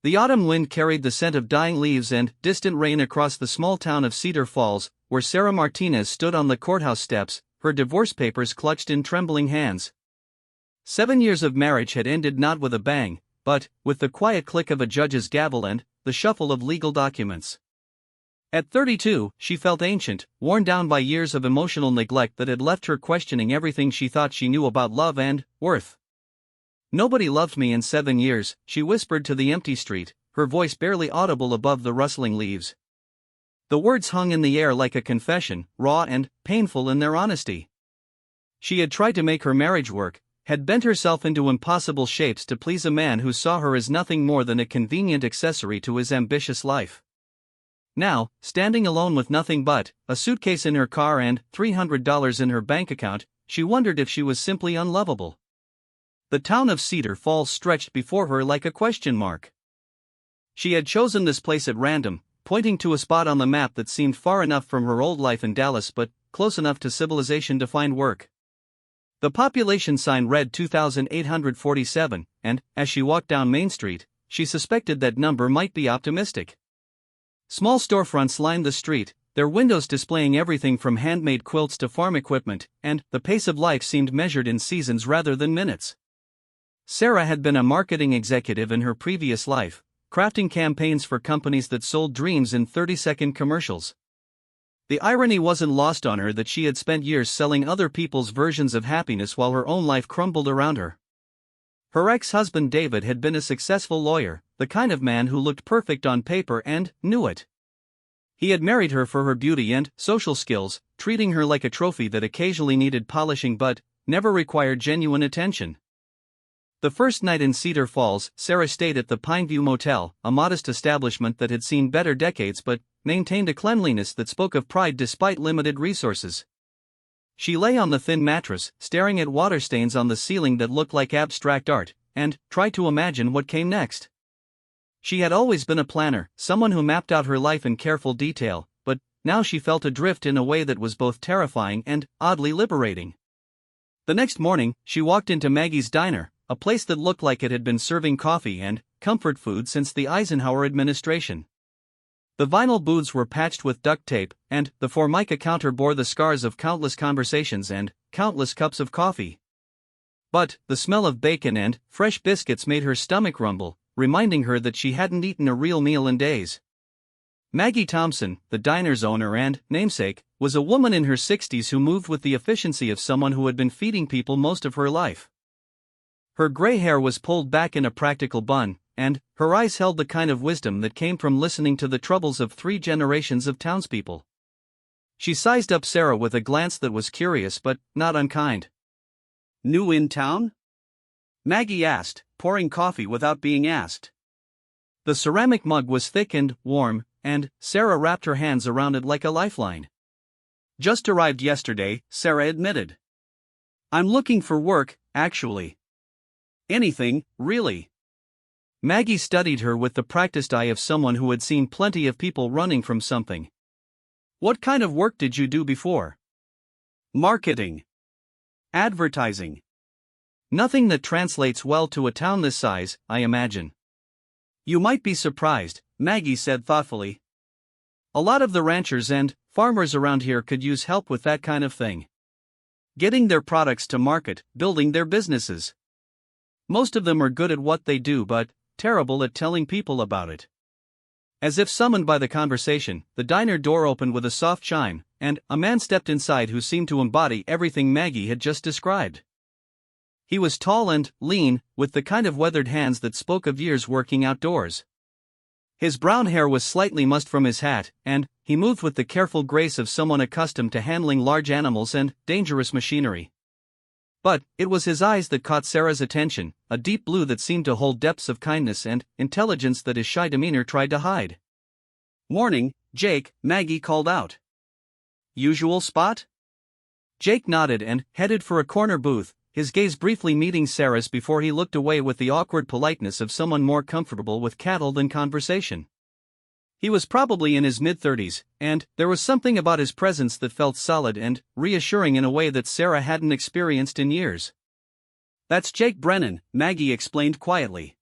The autumn wind carried the scent of dying leaves and distant rain across the small town of Cedar Falls, where Sarah Martinez stood on the courthouse steps, her divorce papers clutched in trembling hands. 7 years of marriage had ended not with a bang, but with the quiet click of a judge's gavel and the shuffle of legal documents. At 32, she felt ancient, worn down by years of emotional neglect that had left her questioning everything she thought she knew about love and worth. "Nobody loved me in 7 years," she whispered to the empty street, her voice barely audible above the rustling leaves. The words hung in the air like a confession, raw and painful in their honesty. She had tried to make her marriage work, had bent herself into impossible shapes to please a man who saw her as nothing more than a convenient accessory to his ambitious life. Now, standing alone with nothing but a suitcase in her car and $300 in her bank account, she wondered if she was simply unlovable. The town of Cedar Falls stretched before her like a question mark. She had chosen this place at random, pointing to a spot on the map that seemed far enough from her old life in Dallas but close enough to civilization to find work. The population sign read 2,847, and, as she walked down Main Street, she suspected that number might be optimistic. Small storefronts lined the street, their windows displaying everything from handmade quilts to farm equipment, and the pace of life seemed measured in seasons rather than minutes. Sarah had been a marketing executive in her previous life, crafting campaigns for companies that sold dreams in 30-second commercials. The irony wasn't lost on her that she had spent years selling other people's versions of happiness while her own life crumbled around her. Her ex-husband David had been a successful lawyer, the kind of man who looked perfect on paper and knew it. He had married her for her beauty and social skills, treating her like a trophy that occasionally needed polishing but never required genuine attention. The first night in Cedar Falls, Sarah stayed at the Pineview Motel, a modest establishment that had seen better decades but maintained a cleanliness that spoke of pride despite limited resources. She lay on the thin mattress, staring at water stains on the ceiling that looked like abstract art, and tried to imagine what came next. She had always been a planner, someone who mapped out her life in careful detail, but now she felt adrift in a way that was both terrifying and oddly liberating. The next morning, she walked into Maggie's Diner, a place that looked like it had been serving coffee and comfort food since the Eisenhower administration. The vinyl booths were patched with duct tape, and the Formica counter bore the scars of countless conversations and countless cups of coffee. But the smell of bacon and fresh biscuits made her stomach rumble, reminding her that she hadn't eaten a real meal in days. Maggie Thompson, the diner's owner and namesake, was a woman in her 60s who moved with the efficiency of someone who had been feeding people most of her life. Her gray hair was pulled back in a practical bun, and her eyes held the kind of wisdom that came from listening to the troubles of 3 generations of townspeople. She sized up Sarah with a glance that was curious but not unkind. "New in town?" Maggie asked, pouring coffee without being asked. The ceramic mug was thick and warm, and Sarah wrapped her hands around it like a lifeline. "Just arrived yesterday," Sarah admitted. "I'm looking for work, actually." "Anything, really?" Maggie studied her with the practiced eye of someone who had seen plenty of people running from something. "What kind of work did you do before?" "Marketing. Advertising. Nothing that translates well to a town this size, I imagine." "You might be surprised," Maggie said thoughtfully. "A lot of the ranchers and farmers around here could use help with that kind of thing. Getting their products to market, building their businesses. Most of them are good at what they do but terrible at telling people about it." As if summoned by the conversation, the diner door opened with a soft chime, and a man stepped inside who seemed to embody everything Maggie had just described. He was tall and lean, with the kind of weathered hands that spoke of years working outdoors. His brown hair was slightly mussed from his hat, and he moved with the careful grace of someone accustomed to handling large animals and dangerous machinery. But it was his eyes that caught Sarah's attention, a deep blue that seemed to hold depths of kindness and intelligence that his shy demeanor tried to hide. "Morning, Jake," Maggie called out. "Usual spot?" Jake nodded and headed for a corner booth, his gaze briefly meeting Sarah's before he looked away with the awkward politeness of someone more comfortable with cattle than conversation. He was probably in his mid-30s, and there was something about his presence that felt solid and reassuring in a way that Sarah hadn't experienced in years. "That's Jake Brennan," Maggie explained quietly.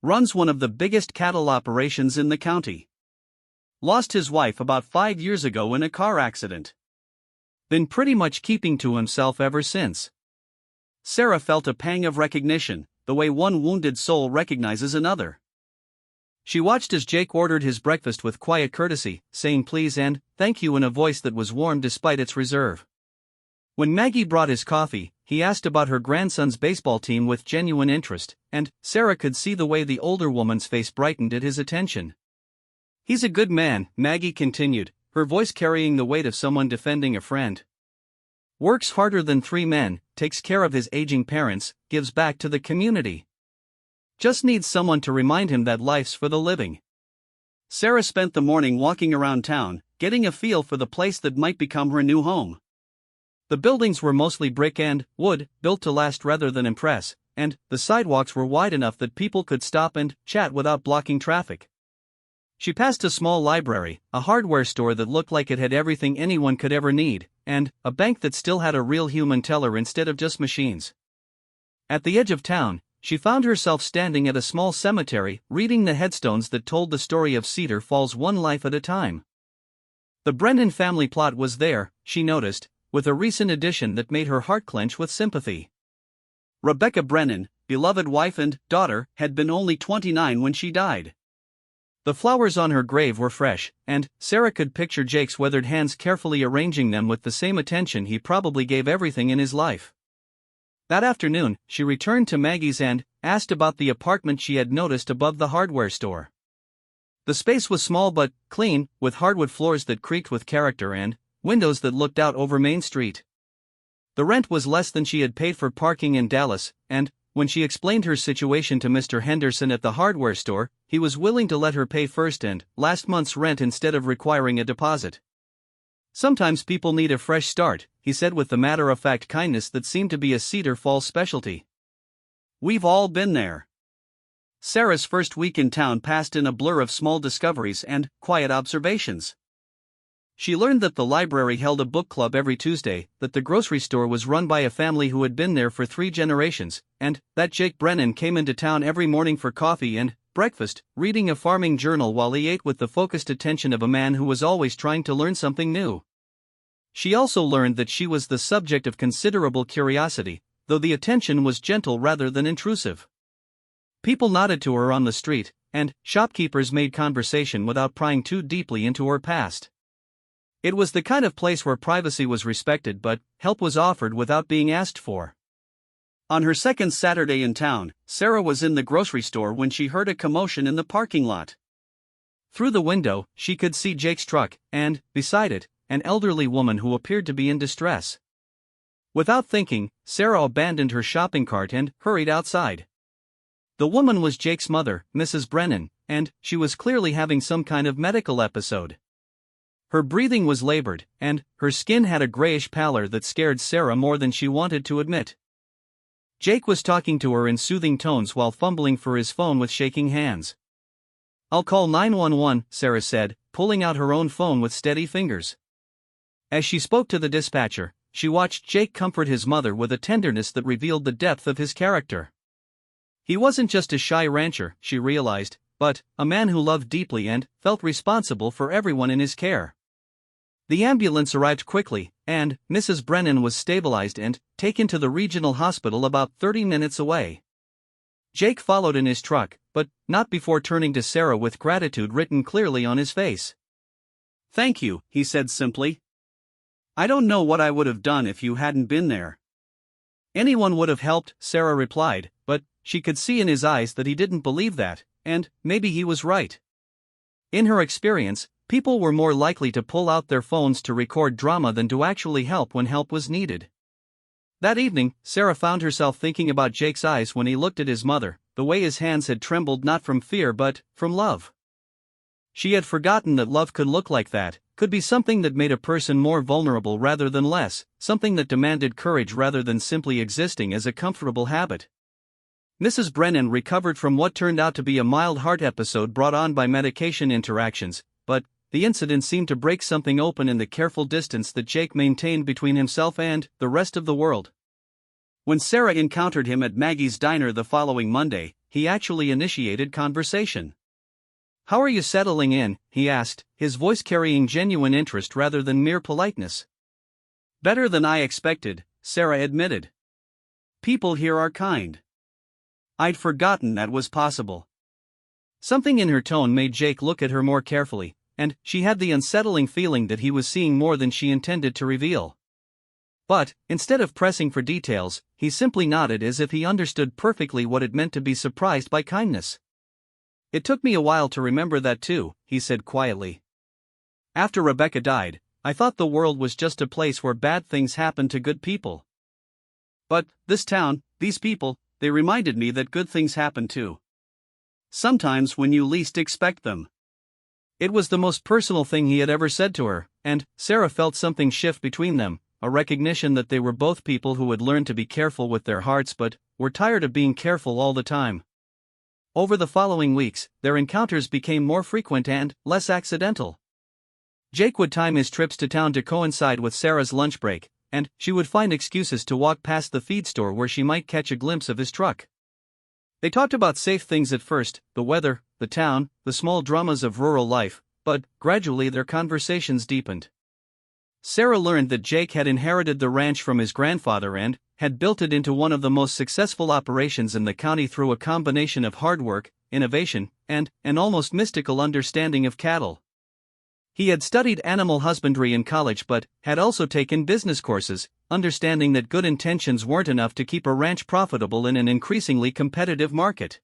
Runs one of the biggest cattle operations in the county. Lost his wife about 5 years ago in a car accident. Been pretty much keeping to himself ever since. Sarah felt a pang of recognition, the way one wounded soul recognizes another. She watched as Jake ordered his breakfast with quiet courtesy, saying please and thank you in a voice that was warm despite its reserve. When Maggie brought his coffee, he asked about her grandson's baseball team with genuine interest, and Sarah could see the way the older woman's face brightened at his attention. He's a good man, Maggie continued, her voice carrying the weight of someone defending a friend. Works harder than 3 men, takes care of his aging parents, gives back to the community. Just needs someone to remind him that life's for the living. Sarah spent the morning walking around town, getting a feel for the place that might become her new home. The buildings were mostly brick and wood, built to last rather than impress, and the sidewalks were wide enough that people could stop and chat without blocking traffic. She passed a small library, a hardware store that looked like it had everything anyone could ever need, and a bank that still had a real human teller instead of just machines. At the edge of town, she found herself standing at a small cemetery, reading the headstones that told the story of Cedar Falls one life at a time. The Brennan family plot was there, she noticed, with a recent addition that made her heart clench with sympathy. Rebecca Brennan, beloved wife and daughter, had been only 29 when she died. The flowers on her grave were fresh, and Sarah could picture Jake's weathered hands carefully arranging them with the same attention he probably gave everything in his life. That afternoon, she returned to Maggie's and asked about the apartment she had noticed above the hardware store. The space was small but clean, with hardwood floors that creaked with character and windows that looked out over Main Street. The rent was less than she had paid for parking in Dallas, and when she explained her situation to Mr. Henderson at the hardware store, he was willing to let her pay first and last month's rent instead of requiring a deposit. Sometimes people need a fresh start, he said with the matter-of-fact kindness that seemed to be a Cedar Falls specialty. We've all been there. Sarah's first week in town passed in a blur of small discoveries and quiet observations. She learned that the library held a book club every Tuesday, that the grocery store was run by a family who had been there for 3 generations, and that Jake Brennan came into town every morning for coffee and breakfast, reading a farming journal while he ate with the focused attention of a man who was always trying to learn something new. She also learned that she was the subject of considerable curiosity, though the attention was gentle rather than intrusive. People nodded to her on the street, and shopkeepers made conversation without prying too deeply into her past. It was the kind of place where privacy was respected but help was offered without being asked for. On her second Saturday in town, Sarah was in the grocery store when she heard a commotion in the parking lot. Through the window, she could see Jake's truck, and, beside it, an elderly woman who appeared to be in distress. Without thinking, Sarah abandoned her shopping cart and hurried outside. The woman was Jake's mother, Mrs. Brennan, and she was clearly having some kind of medical episode. Her breathing was labored, and her skin had a grayish pallor that scared Sarah more than she wanted to admit. Jake was talking to her in soothing tones while fumbling for his phone with shaking hands. "I'll call 911, Sarah said, pulling out her own phone with steady fingers. As she spoke to the dispatcher, she watched Jake comfort his mother with a tenderness that revealed the depth of his character. He wasn't just a shy rancher, she realized, but a man who loved deeply and felt responsible for everyone in his care. The ambulance arrived quickly, and Mrs. Brennan was stabilized and taken to the regional hospital about 30 minutes away. Jake followed in his truck, but not before turning to Sarah with gratitude written clearly on his face. "Thank you," he said simply. "I don't know what I would have done if you hadn't been there." "Anyone would have helped," Sarah replied, but she could see in his eyes that he didn't believe that, and maybe he was right. In her experience, people were more likely to pull out their phones to record drama than to actually help when help was needed. That evening, Sarah found herself thinking about Jake's eyes when he looked at his mother, the way his hands had trembled not from fear but from love. She had forgotten that love could look like that, could be something that made a person more vulnerable rather than less, something that demanded courage rather than simply existing as a comfortable habit. Mrs. Brennan recovered from what turned out to be a mild heart episode brought on by medication interactions, but the incident seemed to break something open in the careful distance that Jake maintained between himself and the rest of the world. When Sarah encountered him at Maggie's diner the following Monday, he actually initiated conversation. "How are you settling in?" he asked, his voice carrying genuine interest rather than mere politeness. "Better than I expected," Sarah admitted. "People here are kind." I'd forgotten that was possible. Something in her tone made Jake look at her more carefully, and she had the unsettling feeling that he was seeing more than she intended to reveal. But, instead of pressing for details, he simply nodded as if he understood perfectly what it meant to be surprised by kindness. "It took me a while to remember that too," he said quietly. "After Rebecca died, I thought the world was just a place where bad things happened to good people. But, this town, these people, they reminded me that good things happen too. Sometimes when you least expect them." It was the most personal thing he had ever said to her, and Sarah felt something shift between them, a recognition that they were both people who had learned to be careful with their hearts but were tired of being careful all the time. Over the following weeks, their encounters became more frequent and less accidental. Jake would time his trips to town to coincide with Sarah's lunch break, and she would find excuses to walk past the feed store where she might catch a glimpse of his truck. They talked about safe things at first, the weather, the town, the small dramas of rural life, but gradually their conversations deepened. Sarah learned that Jake had inherited the ranch from his grandfather and had built it into one of the most successful operations in the county through a combination of hard work, innovation, and an almost mystical understanding of cattle. He had studied animal husbandry in college but had also taken business courses, understanding that good intentions weren't enough to keep a ranch profitable in an increasingly competitive market.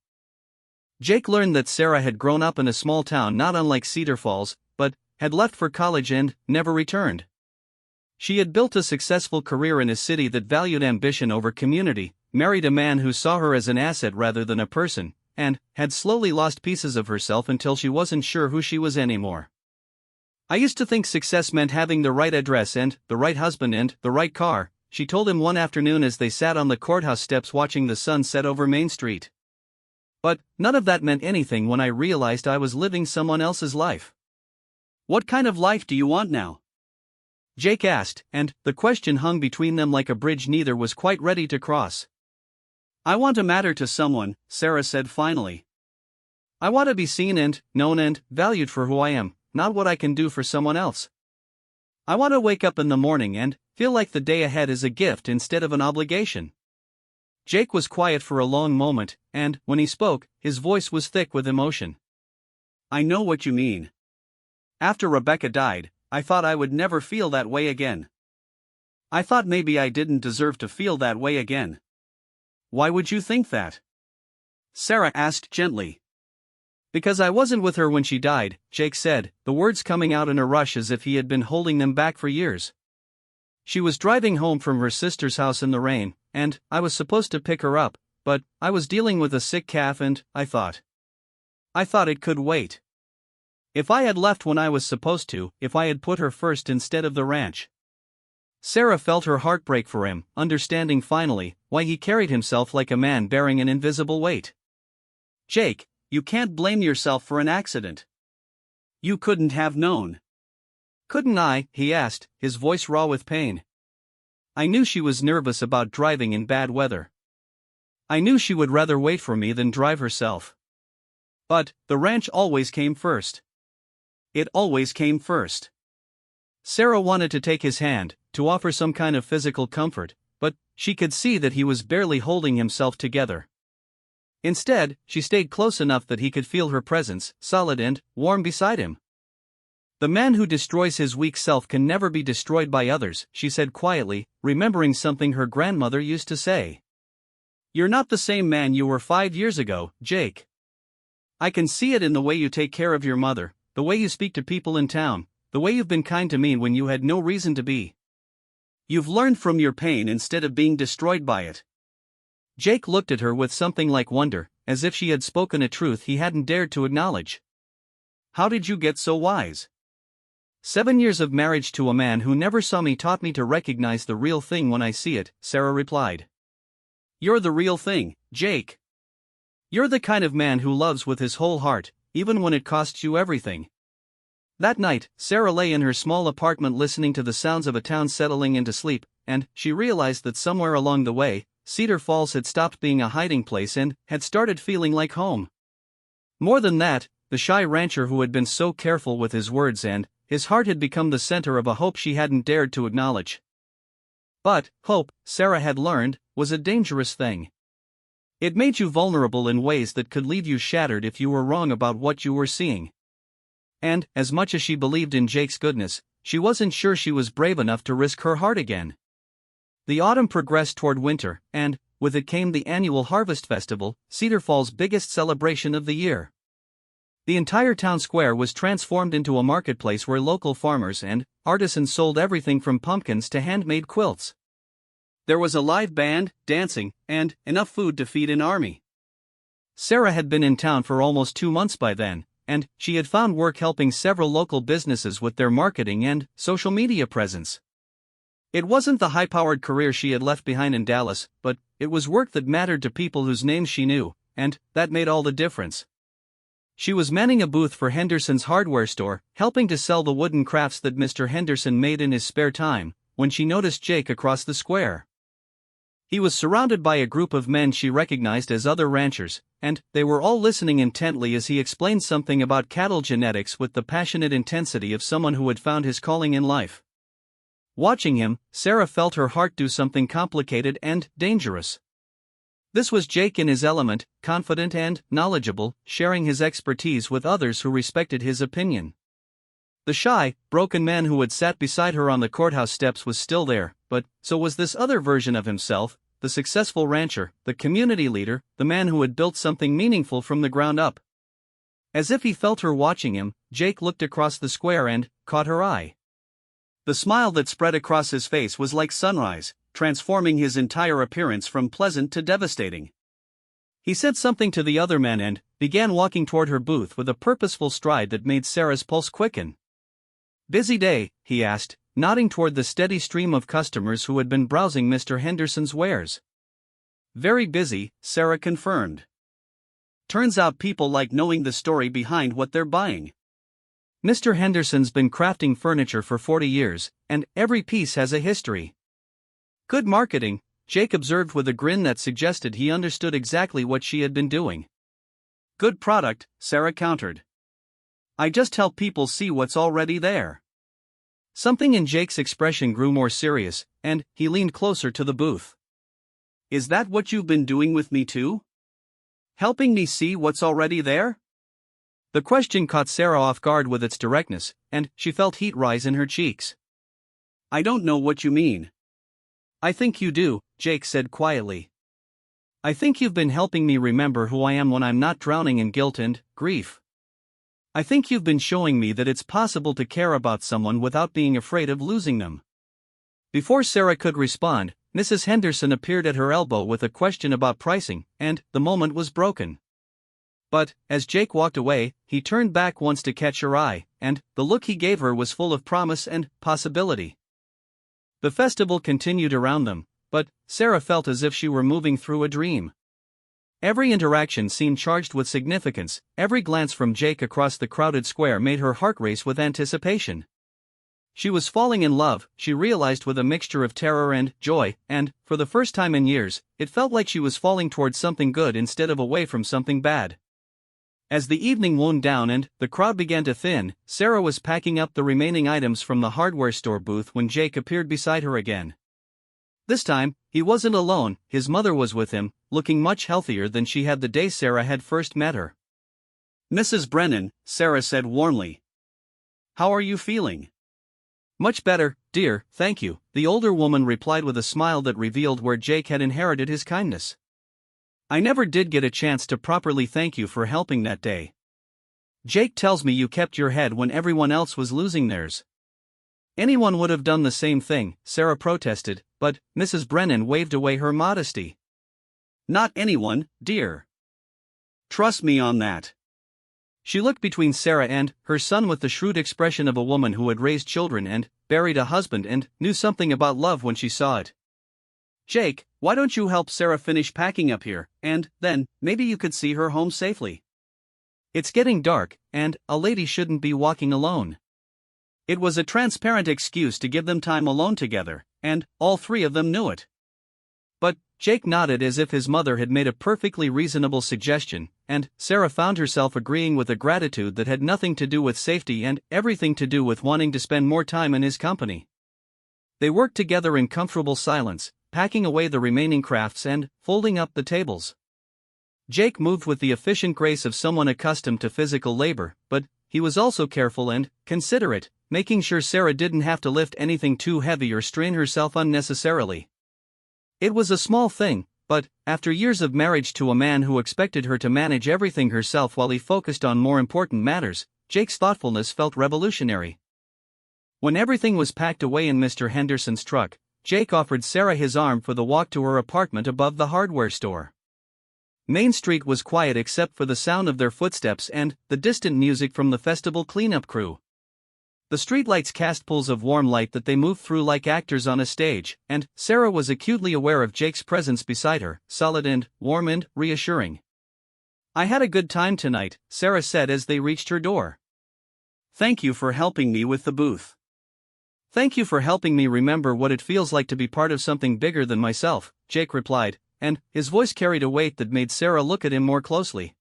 Jake learned that Sarah had grown up in a small town not unlike Cedar Falls, but had left for college and never returned. She had built a successful career in a city that valued ambition over community, married a man who saw her as an asset rather than a person, and had slowly lost pieces of herself until she wasn't sure who she was anymore. "I used to think success meant having the right address and the right husband and the right car," she told him one afternoon as they sat on the courthouse steps watching the sun set over Main Street. "But none of that meant anything when I realized I was living someone else's life." "What kind of life do you want now?" Jake asked, and the question hung between them like a bridge neither was quite ready to cross. "I want to matter to someone," Sarah said finally. "I want to be seen and known and valued for who I am, not what I can do for someone else. I want to wake up in the morning and feel like the day ahead is a gift instead of an obligation." Jake was quiet for a long moment, and when he spoke, his voice was thick with emotion. "I know what you mean. After Rebecca died, I thought I would never feel that way again. I thought maybe I didn't deserve to feel that way again." "Why would you think that?" Sarah asked gently. "Because I wasn't with her when she died," Jake said, the words coming out in a rush as if he had been holding them back for years. "She was driving home from her sister's house in the rain, and I was supposed to pick her up, but I was dealing with a sick calf and I thought it could wait. If I had left when I was supposed to, if I had put her first instead of the ranch." Sarah felt her heart break for him, understanding finally why he carried himself like a man bearing an invisible weight. "Jake, you can't blame yourself for an accident. You couldn't have known." "Couldn't I?" he asked, his voice raw with pain. "I knew she was nervous about driving in bad weather. I knew she would rather wait for me than drive herself. But the ranch always came first. It always came first." Sarah wanted to take his hand, to offer some kind of physical comfort, but she could see that he was barely holding himself together. Instead, she stayed close enough that he could feel her presence, solid and warm beside him. "The man who destroys his weak self can never be destroyed by others," she said quietly, remembering something her grandmother used to say. "You're not the same man you were 5 years ago, Jake. I can see it in the way you take care of your mother, the way you speak to people in town, the way you've been kind to me when you had no reason to be. You've learned from your pain instead of being destroyed by it." Jake looked at her with something like wonder, as if she had spoken a truth he hadn't dared to acknowledge. "How did you get so wise?" 7 years of marriage to a man who never saw me taught me to recognize the real thing when I see it," Sarah replied. "You're the real thing, Jake. You're the kind of man who loves with his whole heart, even when it costs you everything." That night, Sarah lay in her small apartment listening to the sounds of a town settling into sleep, and she realized that somewhere along the way, Cedar Falls had stopped being a hiding place and had started feeling like home. More than that, the shy rancher who had been so careful with his words and his heart had become the center of a hope she hadn't dared to acknowledge. But hope, Sarah had learned, was a dangerous thing. It made you vulnerable in ways that could leave you shattered if you were wrong about what you were seeing. And, as much as she believed in Jake's goodness, she wasn't sure she was brave enough to risk her heart again. The autumn progressed toward winter, and, with it came the annual Harvest Festival, Cedar Falls' biggest celebration of the year. The entire town square was transformed into a marketplace where local farmers and artisans sold everything from pumpkins to handmade quilts. There was a live band, dancing, and enough food to feed an army. Sarah had been in town for almost 2 months by then, and she had found work helping several local businesses with their marketing and social media presence. It wasn't the high-powered career she had left behind in Dallas, but it was work that mattered to people whose names she knew, and that made all the difference. She was manning a booth for Henderson's hardware store, helping to sell the wooden crafts that Mr. Henderson made in his spare time, when she noticed Jake across the square. He was surrounded by a group of men she recognized as other ranchers, and they were all listening intently as he explained something about cattle genetics with the passionate intensity of someone who had found his calling in life. Watching him, Sarah felt her heart do something complicated and dangerous. This was Jake in his element, confident and knowledgeable, sharing his expertise with others who respected his opinion. The shy, broken man who had sat beside her on the courthouse steps was still there, but so was this other version of himself, the successful rancher, the community leader, the man who had built something meaningful from the ground up. As if he felt her watching him, Jake looked across the square and caught her eye. The smile that spread across his face was like sunrise, transforming his entire appearance from pleasant to devastating. He said something to the other men and began walking toward her booth with a purposeful stride that made Sarah's pulse quicken. "Busy day?" he asked, nodding toward the steady stream of customers who had been browsing Mr. Henderson's wares. "Very busy," Sarah confirmed. "Turns out people like knowing the story behind what they're buying. Mr. Henderson's been crafting furniture for 40 years, and every piece has a history." "Good marketing," Jake observed with a grin that suggested he understood exactly what she had been doing. "Good product," Sarah countered. "I just help people see what's already there." Something in Jake's expression grew more serious, and he leaned closer to the booth. "Is that what you've been doing with me too? Helping me see what's already there?" The question caught Sarah off guard with its directness, and she felt heat rise in her cheeks. "I don't know what you mean." "I think you do," Jake said quietly. "I think you've been helping me remember who I am when I'm not drowning in guilt and grief. I think you've been showing me that it's possible to care about someone without being afraid of losing them." Before Sarah could respond, Mrs. Henderson appeared at her elbow with a question about pricing, and the moment was broken. But, as Jake walked away, he turned back once to catch her eye, and the look he gave her was full of promise and possibility. The festival continued around them, but Sarah felt as if she were moving through a dream. Every interaction seemed charged with significance, every glance from Jake across the crowded square made her heart race with anticipation. She was falling in love, she realized, with a mixture of terror and joy, and, for the first time in years, it felt like she was falling towards something good instead of away from something bad. As the evening wound down and the crowd began to thin, Sarah was packing up the remaining items from the hardware store booth when Jake appeared beside her again. This time, he wasn't alone, his mother was with him, looking much healthier than she had the day Sarah had first met her. "Mrs. Brennan," Sarah said warmly. "How are you feeling?" "Much better, dear, thank you," the older woman replied with a smile that revealed where Jake had inherited his kindness. "I never did get a chance to properly thank you for helping that day. Jake tells me you kept your head when everyone else was losing theirs." "Anyone would have done the same thing," Sarah protested, but Mrs. Brennan waved away her modesty. "Not anyone, dear. Trust me on that." She looked between Sarah and her son with the shrewd expression of a woman who had raised children and buried a husband and knew something about love when she saw it. "Jake, why don't you help Sarah finish packing up here, and then maybe you could see her home safely? It's getting dark, and a lady shouldn't be walking alone." It was a transparent excuse to give them time alone together, and all three of them knew it. But Jake nodded as if his mother had made a perfectly reasonable suggestion, and Sarah found herself agreeing with a gratitude that had nothing to do with safety and everything to do with wanting to spend more time in his company. They worked together in comfortable silence, packing away the remaining crafts and folding up the tables. Jake moved with the efficient grace of someone accustomed to physical labor, but he was also careful and considerate, making sure Sarah didn't have to lift anything too heavy or strain herself unnecessarily. It was a small thing, but after years of marriage to a man who expected her to manage everything herself while he focused on more important matters, Jake's thoughtfulness felt revolutionary. When everything was packed away in Mr. Henderson's truck, Jake offered Sarah his arm for the walk to her apartment above the hardware store. Main Street was quiet except for the sound of their footsteps and the distant music from the festival cleanup crew. The streetlights cast pools of warm light that they moved through like actors on a stage, and Sarah was acutely aware of Jake's presence beside her, solid and warm and reassuring. "I had a good time tonight," Sarah said as they reached her door. "Thank you for helping me with the booth." "Thank you for helping me remember what it feels like to be part of something bigger than myself," Jake replied, and his voice carried a weight that made Sarah look at him more closely.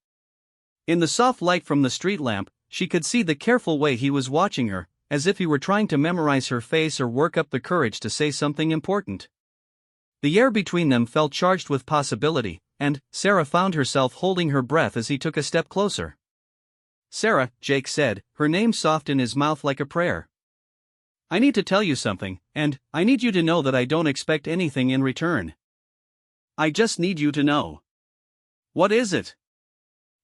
In the soft light from the street lamp, she could see the careful way he was watching her, as if he were trying to memorize her face or work up the courage to say something important. The air between them felt charged with possibility, and Sarah found herself holding her breath as he took a step closer. "Sarah," Jake said, her name soft in his mouth like a prayer. "I need to tell you something, and I need you to know that I don't expect anything in return. I just need you to know." "What is it?"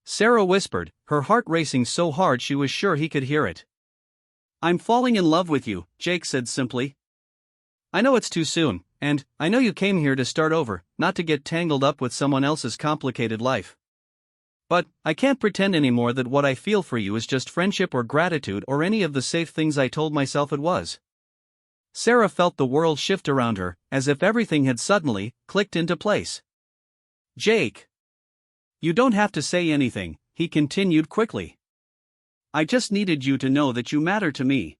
Sarah whispered, her heart racing so hard she was sure he could hear it. "I'm falling in love with you," Jake said simply. "I know it's too soon, and I know you came here to start over, not to get tangled up with someone else's complicated life. But I can't pretend anymore that what I feel for you is just friendship or gratitude or any of the safe things I told myself it was." Sarah felt the world shift around her, as if everything had suddenly clicked into place. "Jake, you don't have to say anything," he continued quickly. "I just needed you to know that you matter to me.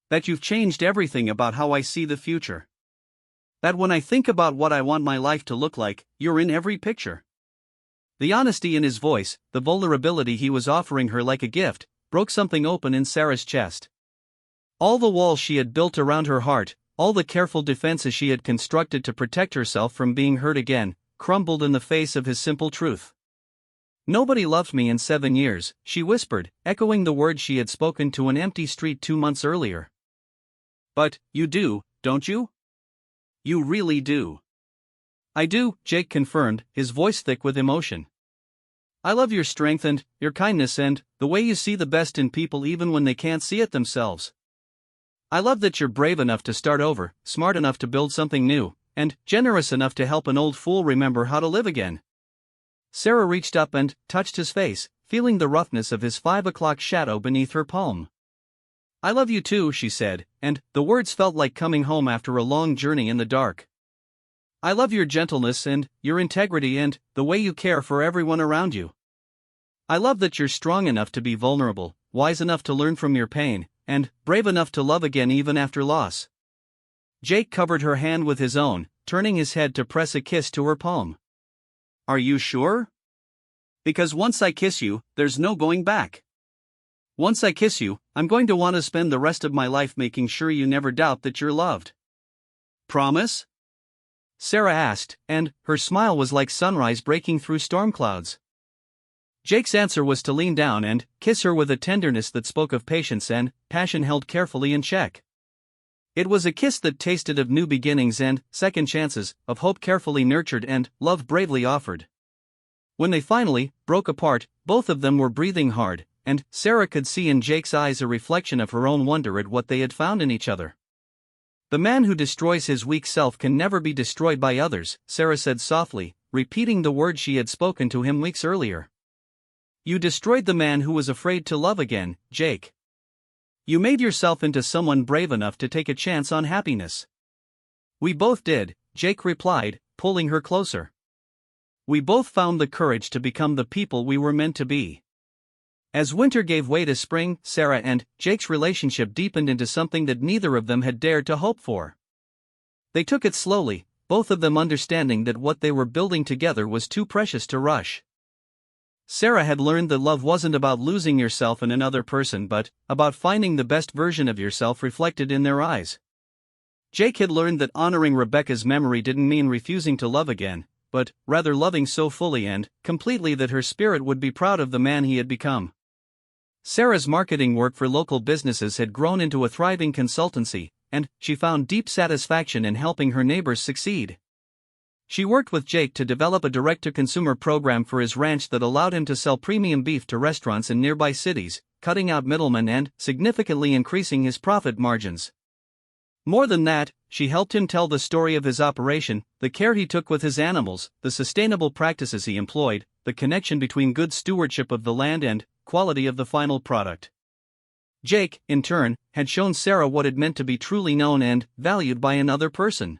That you've changed everything about how I see the future. That when I think about what I want my life to look like, you're in every picture." The honesty in his voice, the vulnerability he was offering her like a gift, broke something open in Sarah's chest. All the walls she had built around her heart, all the careful defenses she had constructed to protect herself from being hurt again, crumbled in the face of his simple truth. "Nobody loved me in 7 years," she whispered, echoing the words she had spoken to an empty street 2 months earlier. "But you do, don't you? You really do." "I do," Jake confirmed, his voice thick with emotion. "I love your strength and your kindness and the way you see the best in people even when they can't see it themselves. I love that you're brave enough to start over, smart enough to build something new, and generous enough to help an old fool remember how to live again." Sarah reached up and touched his face, feeling the roughness of his 5 o'clock shadow beneath her palm. "I love you too," she said, and the words felt like coming home after a long journey in the dark. "I love your gentleness and your integrity and the way you care for everyone around you. I love that you're strong enough to be vulnerable, wise enough to learn from your pain, and brave enough to love again even after loss." Jake covered her hand with his own, turning his head to press a kiss to her palm. "Are you sure? Because once I kiss you, there's no going back. Once I kiss you, I'm going to want to spend the rest of my life making sure you never doubt that you're loved. Promise?" Sarah asked, and her smile was like sunrise breaking through storm clouds. Jake's answer was to lean down and kiss her with a tenderness that spoke of patience and passion held carefully in check. It was a kiss that tasted of new beginnings and second chances, of hope carefully nurtured and love bravely offered. When they finally broke apart, both of them were breathing hard, and Sarah could see in Jake's eyes a reflection of her own wonder at what they had found in each other. "The man who destroys his weak self can never be destroyed by others," Sarah said softly, repeating the words she had spoken to him weeks earlier. "You destroyed the man who was afraid to love again, Jake. You made yourself into someone brave enough to take a chance on happiness." "We both did," Jake replied, pulling her closer. "We both found the courage to become the people we were meant to be." As winter gave way to spring, Sarah and Jake's relationship deepened into something that neither of them had dared to hope for. They took it slowly, both of them understanding that what they were building together was too precious to rush. Sarah had learned that love wasn't about losing yourself in another person but about finding the best version of yourself reflected in their eyes. Jake had learned that honoring Rebecca's memory didn't mean refusing to love again, but rather loving so fully and completely that her spirit would be proud of the man he had become. Sarah's marketing work for local businesses had grown into a thriving consultancy, and she found deep satisfaction in helping her neighbors succeed. She worked with Jake to develop a direct-to-consumer program for his ranch that allowed him to sell premium beef to restaurants in nearby cities, cutting out middlemen and significantly increasing his profit margins. More than that, she helped him tell the story of his operation, the care he took with his animals, the sustainable practices he employed, the connection between good stewardship of the land and quality of the final product. Jake, in turn, had shown Sarah what it meant to be truly known and valued by another person.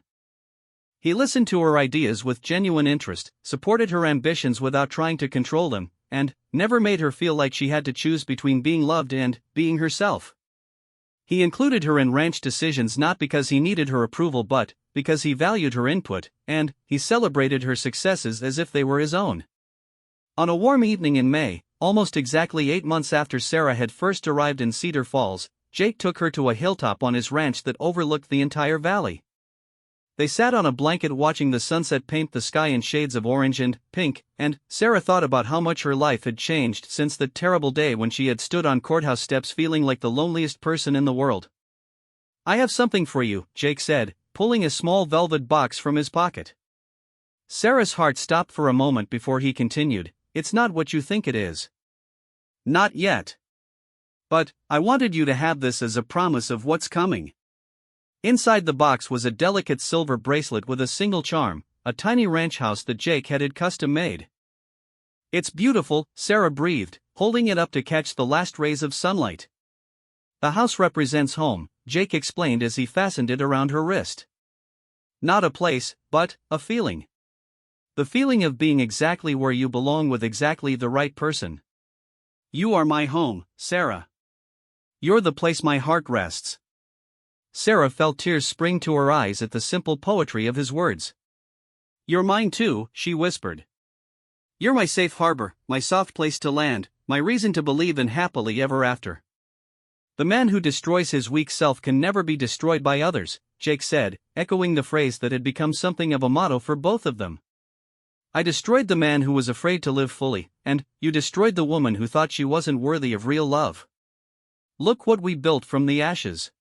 He listened to her ideas with genuine interest, supported her ambitions without trying to control them, and never made her feel like she had to choose between being loved and being herself. He included her in ranch decisions not because he needed her approval but because he valued her input, and he celebrated her successes as if they were his own. On a warm evening in May, almost exactly 8 months after Sarah had first arrived in Cedar Falls, Jake took her to a hilltop on his ranch that overlooked the entire valley. They sat on a blanket watching the sunset paint the sky in shades of orange and pink, and Sarah thought about how much her life had changed since that terrible day when she had stood on courthouse steps feeling like the loneliest person in the world. "I have something for you," Jake said, pulling a small velvet box from his pocket. Sarah's heart stopped for a moment before he continued, "It's not what you think it is." "Not yet. But I wanted you to have this as a promise of what's coming." Inside the box was a delicate silver bracelet with a single charm, a tiny ranch house that Jake had custom made. "It's beautiful," Sarah breathed, holding it up to catch the last rays of sunlight. "The house represents home," Jake explained as he fastened it around her wrist. "Not a place, but a feeling. The feeling of being exactly where you belong with exactly the right person. You are my home, Sarah. You're the place my heart rests." Sarah felt tears spring to her eyes at the simple poetry of his words. "You're mine too," she whispered. "You're my safe harbor, my soft place to land, my reason to believe in happily ever after." "The man who destroys his weak self can never be destroyed by others," Jake said, echoing the phrase that had become something of a motto for both of them. "I destroyed the man who was afraid to live fully, and you destroyed the woman who thought she wasn't worthy of real love. Look what we built from the ashes."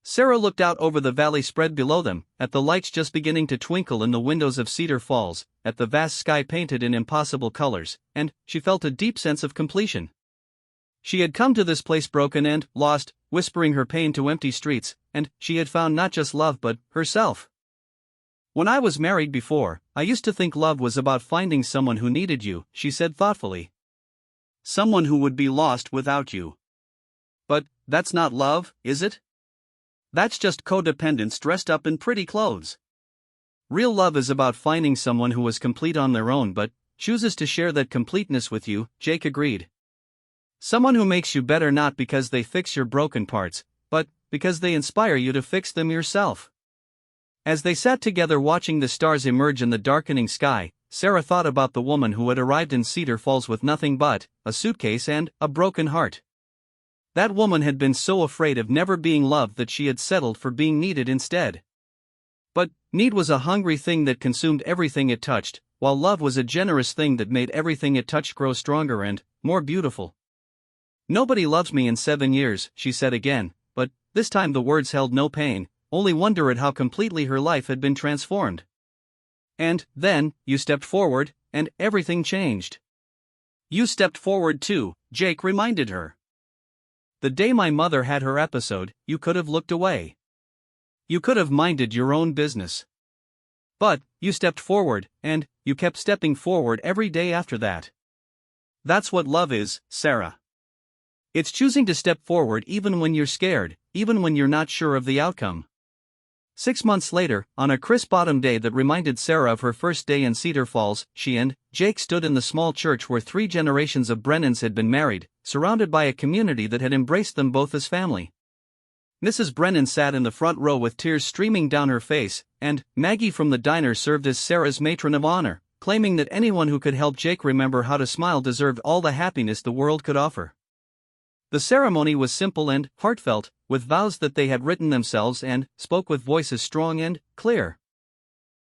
Sarah looked out over the valley spread below them, at the lights just beginning to twinkle in the windows of Cedar Falls, at the vast sky painted in impossible colors, and she felt a deep sense of completion. She had come to this place broken and lost, whispering her pain to empty streets, and she had found not just love but herself. "When I was married before, I used to think love was about finding someone who needed you," she said thoughtfully. "Someone who would be lost without you. But that's not love, is it? That's just codependence dressed up in pretty clothes. Real love is about finding someone who is complete on their own but chooses to share that completeness with you," Jake agreed. "Someone who makes you better not because they fix your broken parts, but because they inspire you to fix them yourself." As they sat together watching the stars emerge in the darkening sky, Sarah thought about the woman who had arrived in Cedar Falls with nothing but a suitcase and a broken heart. That woman had been so afraid of never being loved that she had settled for being needed instead. But need was a hungry thing that consumed everything it touched, while love was a generous thing that made everything it touched grow stronger and more beautiful. "Nobody loves me in 7 years," she said again, but this time the words held no pain, only wonder at how completely her life had been transformed. "And then, you stepped forward, and everything changed." "You stepped forward too," Jake reminded her. "The day my mother had her episode, you could have looked away. You could have minded your own business. But you stepped forward, and you kept stepping forward every day after that. That's what love is, Sarah. It's choosing to step forward even when you're scared, even when you're not sure of the outcome." 6 months later, on a crisp autumn day that reminded Sarah of her first day in Cedar Falls, she and Jake stood in the small church where 3 generations of Brennans had been married, surrounded by a community that had embraced them both as family. Mrs. Brennan sat in the front row with tears streaming down her face, and Maggie from the diner served as Sarah's matron of honor, claiming that anyone who could help Jake remember how to smile deserved all the happiness the world could offer. The ceremony was simple and heartfelt, with vows that they had written themselves and spoke with voices strong and clear.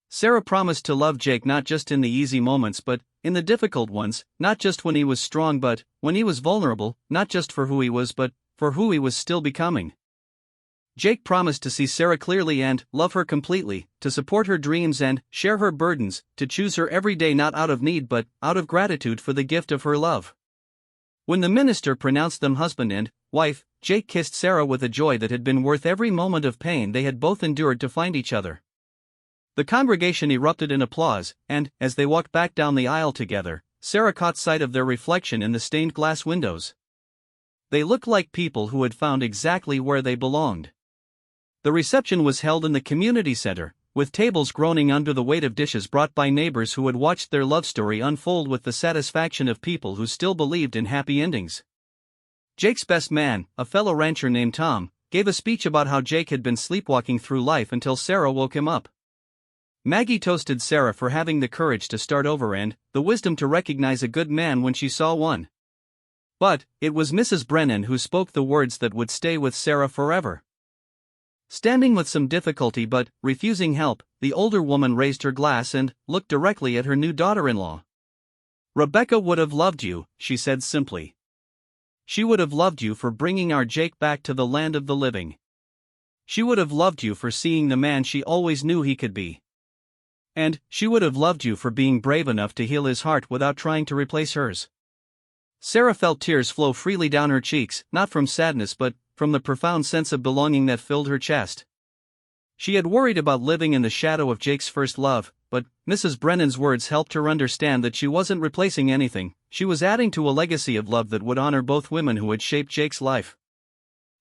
Sarah promised to love Jake not just in the easy moments but in the difficult ones, not just when he was strong but when he was vulnerable, not just for who he was but for who he was still becoming. Jake promised to see Sarah clearly and love her completely, to support her dreams and share her burdens, to choose her every day not out of need but out of gratitude for the gift of her love. When the minister pronounced them husband and wife, Jake kissed Sarah with a joy that had been worth every moment of pain they had both endured to find each other. The congregation erupted in applause, and, as they walked back down the aisle together, Sarah caught sight of their reflection in the stained glass windows. They looked like people who had found exactly where they belonged. The reception was held in the community center, with tables groaning under the weight of dishes brought by neighbors who had watched their love story unfold with the satisfaction of people who still believed in happy endings. Jake's best man, a fellow rancher named Tom, gave a speech about how Jake had been sleepwalking through life until Sarah woke him up. Maggie toasted Sarah for having the courage to start over and the wisdom to recognize a good man when she saw one. But it was Mrs. Brennan who spoke the words that would stay with Sarah forever. Standing with some difficulty but refusing help, the older woman raised her glass and looked directly at her new daughter-in-law. "Rebecca would have loved you," she said simply. "She would have loved you for bringing our Jake back to the land of the living. She would have loved you for seeing the man she always knew he could be. And she would have loved you for being brave enough to heal his heart without trying to replace hers." Sarah felt tears flow freely down her cheeks, not from sadness but from the profound sense of belonging that filled her chest. She had worried about living in the shadow of Jake's first love, but Mrs. Brennan's words helped her understand that she wasn't replacing anything, she was adding to a legacy of love that would honor both women who had shaped Jake's life.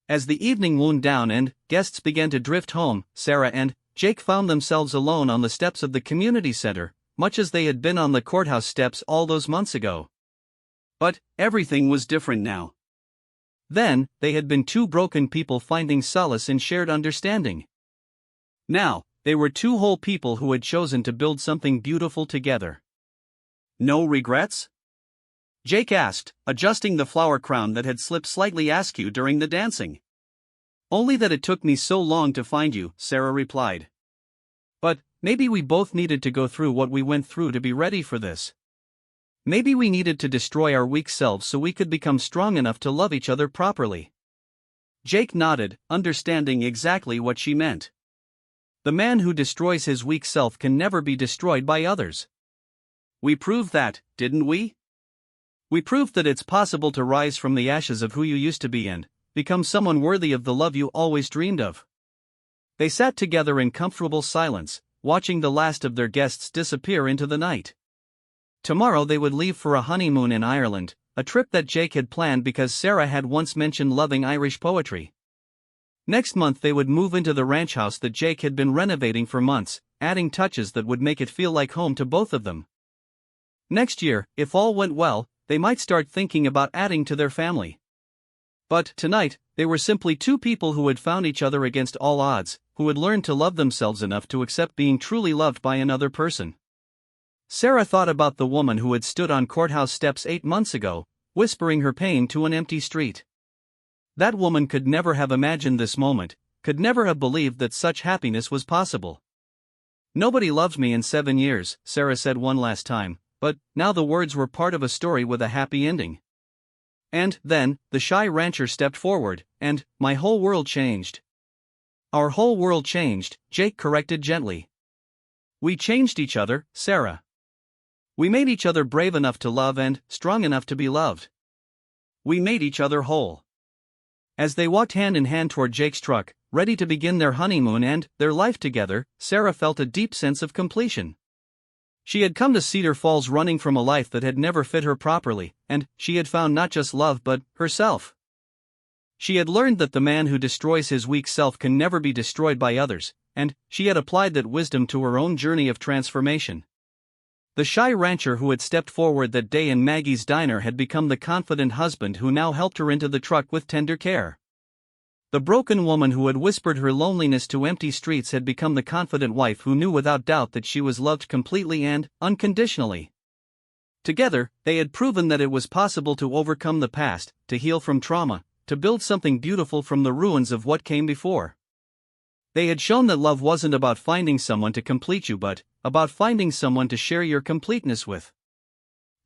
As the evening wound down and guests began to drift home, Sarah and Jake found themselves alone on the steps of the community center, much as they had been on the courthouse steps all those months ago. But everything was different now. Then, they had been two broken people finding solace in shared understanding. Now, they were two whole people who had chosen to build something beautiful together. "No regrets?" Jake asked, adjusting the flower crown that had slipped slightly askew during the dancing. "Only that it took me so long to find you," Sarah replied. "But maybe we both needed to go through what we went through to be ready for this. Maybe we needed to destroy our weak selves so we could become strong enough to love each other properly." Jake nodded, understanding exactly what she meant. The man who destroys his weak self can never be destroyed by others. We proved that, didn't we? We proved that it's possible to rise from the ashes of who you used to be and become someone worthy of the love you always dreamed of. They sat together in comfortable silence, watching the last of their guests disappear into the night. Tomorrow they would leave for a honeymoon in Ireland, a trip that Jake had planned because Sarah had once mentioned loving Irish poetry. Next month they would move into the ranch house that Jake had been renovating for months, adding touches that would make it feel like home to both of them. Next year, if all went well, they might start thinking about adding to their family. But tonight, they were simply two people who had found each other against all odds, who had learned to love themselves enough to accept being truly loved by another person. Sarah thought about the woman who had stood on courthouse steps 8 months ago, whispering her pain to an empty street. That woman could never have imagined this moment, could never have believed that such happiness was possible. "Nobody loved me in 7 years," Sarah said one last time, but now the words were part of a story with a happy ending. And then, the shy rancher stepped forward, and my whole world changed. "Our whole world changed," Jake corrected gently. "We changed each other, Sarah. We made each other brave enough to love and strong enough to be loved. We made each other whole." As they walked hand in hand toward Jake's truck, ready to begin their honeymoon and their life together, Sarah felt a deep sense of completion. She had come to Cedar Falls running from a life that had never fit her properly, and she had found not just love but herself. She had learned that the man who destroys his weak self can never be destroyed by others, and she had applied that wisdom to her own journey of transformation. The shy rancher who had stepped forward that day in Maggie's diner had become the confident husband who now helped her into the truck with tender care. The broken woman who had whispered her loneliness to empty streets had become the confident wife who knew without doubt that she was loved completely and unconditionally. Together, they had proven that it was possible to overcome the past, to heal from trauma, to build something beautiful from the ruins of what came before. They had shown that love wasn't about finding someone to complete you but about finding someone to share your completeness with.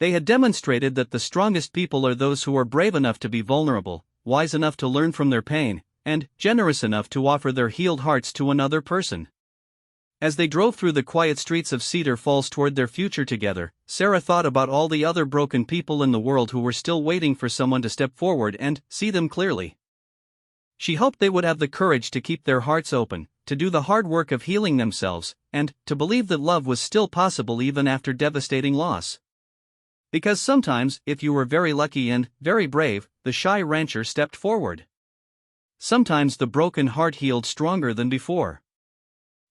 They had demonstrated that the strongest people are those who are brave enough to be vulnerable, wise enough to learn from their pain, and generous enough to offer their healed hearts to another person. As they drove through the quiet streets of Cedar Falls toward their future together, Sarah thought about all the other broken people in the world who were still waiting for someone to step forward and see them clearly. She hoped they would have the courage to keep their hearts open, to do the hard work of healing themselves, and to believe that love was still possible even after devastating loss. Because sometimes, if you were very lucky and very brave, the shy rancher stepped forward. Sometimes the broken heart healed stronger than before.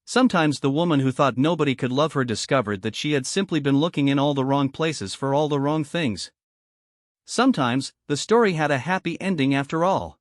Sometimes the woman who thought nobody could love her discovered that she had simply been looking in all the wrong places for all the wrong things. Sometimes, the story had a happy ending after all.